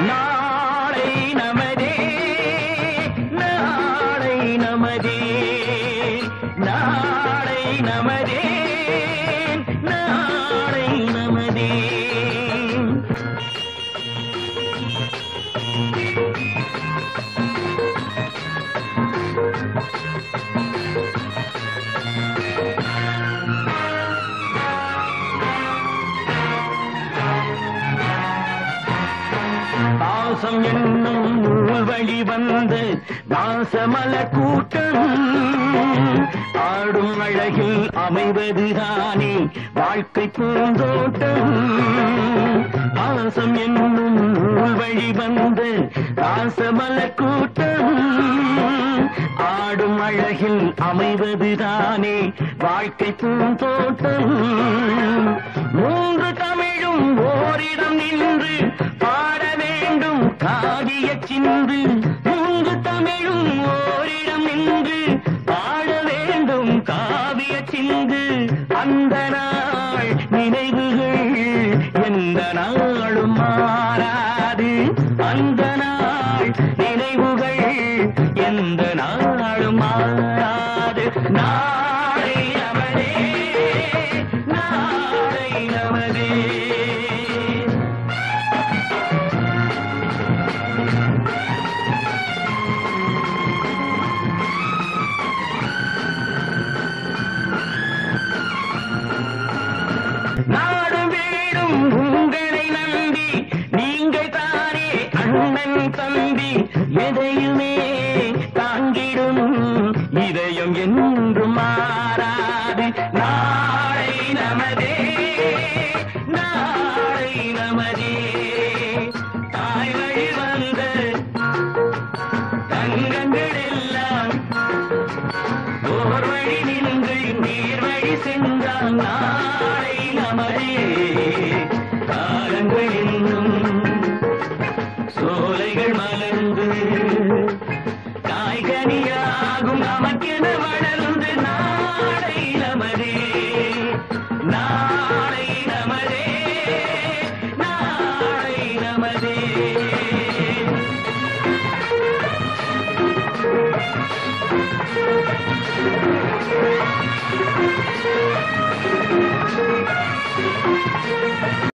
நாளை நமதே நாளை நமதே நாளை நமதே நாளை நமதே. பாசம் என்னும் நூல் வழி வந்து பாசமல கூட்டம் ஆடும் அழகில் அமைவதுதானே வாழ்க்கை பூந்தோட்டம். பாசம் என்னும் நூல் வழி வந்து பாசமல கூட்டம் ஆடும் அழகில் அமைவதுதானே வாழ்க்கை பூந்தோட்டம். மூன்று தமிழும் ஓரிடம் நின்று பாட வேண்டும் காவிய சிந்து. மூன்று தமிழும் ஓரிடம் நின்று பாட வேண்டும் காவிய சிந்து. அந்த நாள் நினைவுகள் எந்த நாளும் மாறாது. அந்த நாள் நினைவுகள் எந்த நாளும் மாறாது. நாளை நமதே நாளை நமதே. நாடும் வீடும் உங்களை நம்பி நீங்கள் தானே அண்ணன் தம்பி. எதையுமே தாங்கிடும் இதயம் என்றும் மாறாது. நாளை நமதே நாளை நமதே. தாய் வழி வந்த தங்கங்கள் எல்லாம் ஓர் வழி நின்று நீர் வழி சென்றால் நாளை நமதே. காலங்கள் இன்னும்